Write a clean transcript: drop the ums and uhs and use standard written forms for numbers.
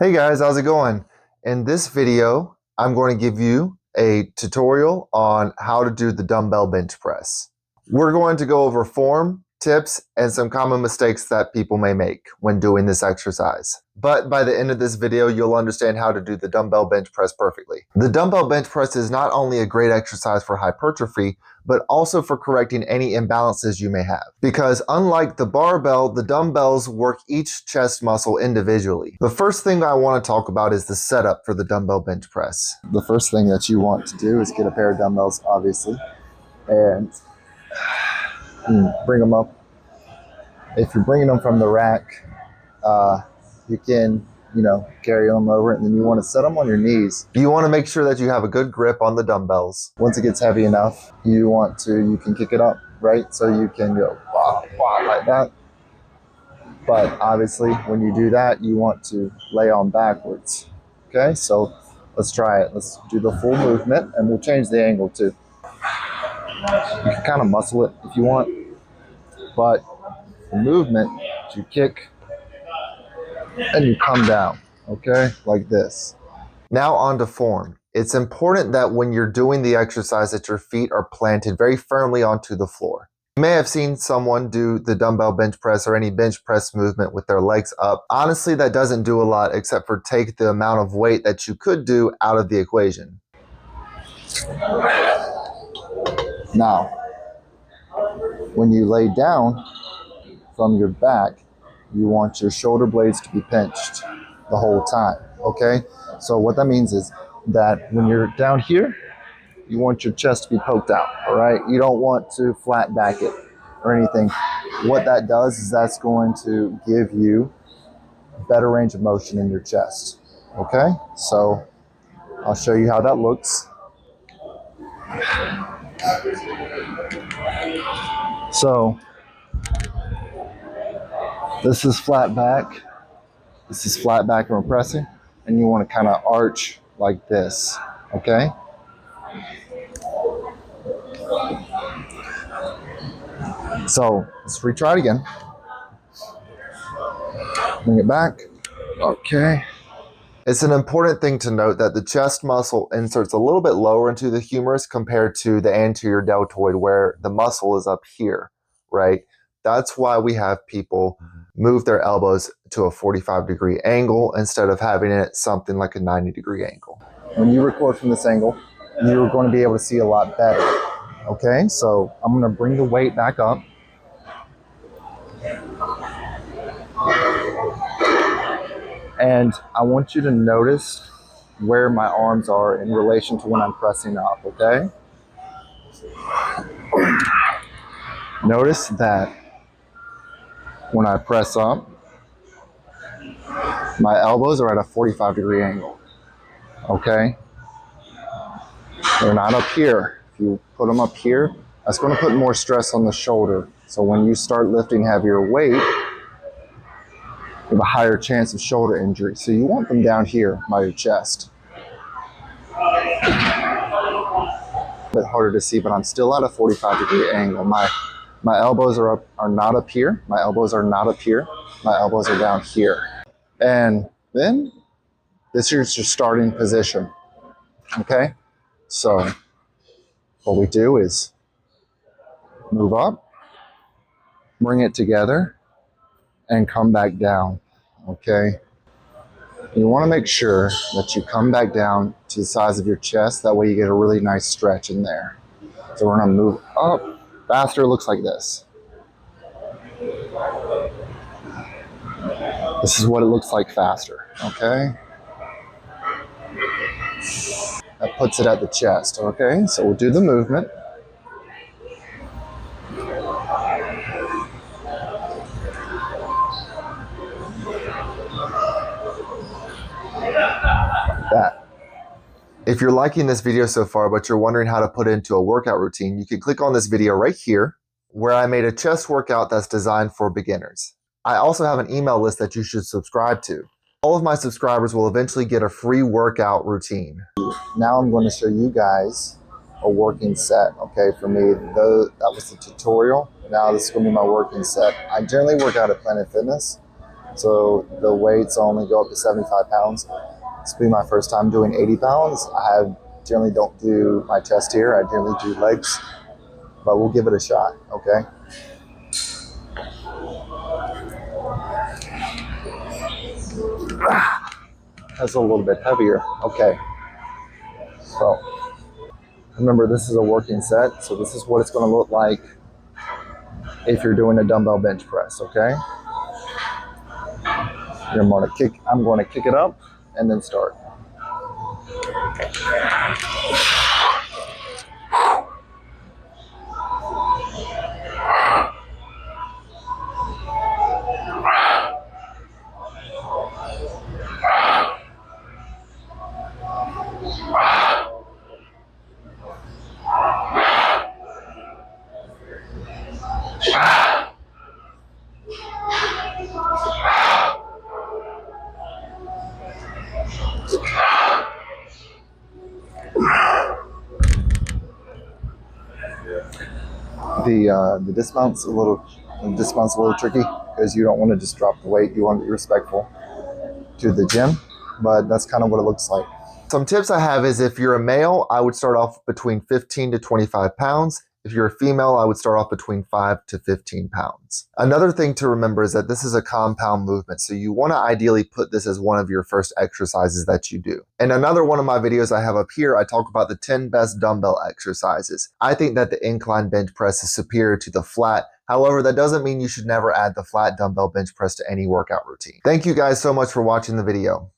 Hey guys, how's it going? In this video, I'm going to give you a tutorial on how to do the dumbbell bench press. We're going to go over form, tips, and some common mistakes that people may make when doing this exercise. But by the end of this video, you'll understand how to do the dumbbell bench press perfectly. The dumbbell bench press is not only a great exercise for hypertrophy, but also for correcting any imbalances you may have. Because unlike the barbell, the dumbbells work each chest muscle individually. The first thing I want to talk about is the setup for the dumbbell bench press. The first thing that you want to do is get a pair of dumbbells, obviously, and bring them up. If you're bringing them from the rack, you can carry them over, and then you want to set them on your knees. You want to make sure that you have a good grip on the dumbbells. Once it gets heavy enough, you can kick it up, right? So you can go like that. But obviously, when you do that, you want to lay on backwards. Okay, so let's try it. Let's do the full movement, and we'll change the angle too. You can kind of muscle it if you want, but the movement, you kick and you come down, okay, like this. Now on to form. It's important that when you're doing the exercise that your feet are planted very firmly onto the floor. You may have seen someone do the dumbbell bench press or any bench press movement with their legs up. Honestly, that doesn't do a lot except for take the amount of weight that you could do out of the equation. Now, when you lay down from your back, you want your shoulder blades to be pinched the whole time, okay? So what that means is that when you're down here, you want your chest to be poked out, all right? You don't want to flat back it or anything. What that does is that's going to give you better range of motion in your chest, okay? So I'll show you how that looks. So this is flat back. This is flat back and we're pressing, and you want to kind of arch like this, okay? So let's retry it again. Bring it back. Okay. It's an important thing to note that the chest muscle inserts a little bit lower into the humerus compared to the anterior deltoid where the muscle is up here, right? That's why we have people move their elbows to a 45-degree angle instead of having it something like a 90-degree angle. When you record from this angle, you're going to be able to see a lot better. Okay, so I'm going to bring the weight back up. And I want you to notice where my arms are in relation to when I'm pressing up, okay? Notice that when I press up, my elbows are at a 45-degree angle, okay? They're not up here. If you put them up here, that's going to put more stress on the shoulder. So when you start lifting heavier weight, you have a higher chance of shoulder injury. So you want them down here by your chest. A bit harder to see, but I'm still at a 45-degree angle. My elbows are not up here. My elbows are not up here. My elbows are down here. And then this is your starting position. Okay? So what we do is move up, bring it together, and come back down. Okay? You want to make sure that you come back down to the size of your chest. That way you get a really nice stretch in there. So we're going to move up faster. It looks like this. This is what it looks like faster. Okay? That puts it at the chest. Okay? So we'll do the movement. That. If you're liking this video so far, but you're wondering how to put it into a workout routine, you can click on this video right here, where I made a chest workout that's designed for beginners. I also have an email list that you should subscribe to. All of my subscribers will eventually get a free workout routine. Now I'm going to show you guys a working set, okay? For me, that was the tutorial. Now this is going to be my working set. I generally work out at Planet Fitness. So the weights only go up to 75 pounds. This will be my first time doing 80 pounds. Generally don't do my chest here. I generally do legs, but we'll give it a shot, okay? That's a little bit heavier. Okay. So remember, this is a working set, so this is what it's going to look like if you're doing a dumbbell bench press, okay? I'm going to kick it up and then start. The dismount's a little tricky because you don't want to just drop the weight. You want to be respectful to the gym, but that's kind of what it looks like. Some tips I have is if you're a male, I would start off between 15 to 25 pounds. If you're a female, I would start off between 5 to 15 pounds. Another thing to remember is that this is a compound movement, so you want to ideally put this as one of your first exercises that you do. And another one of my videos I have up here, I talk about the 10 best dumbbell exercises. I think that the incline bench press is superior to the flat. However, that doesn't mean you should never add the flat dumbbell bench press to any workout routine. Thank you guys so much for watching the video.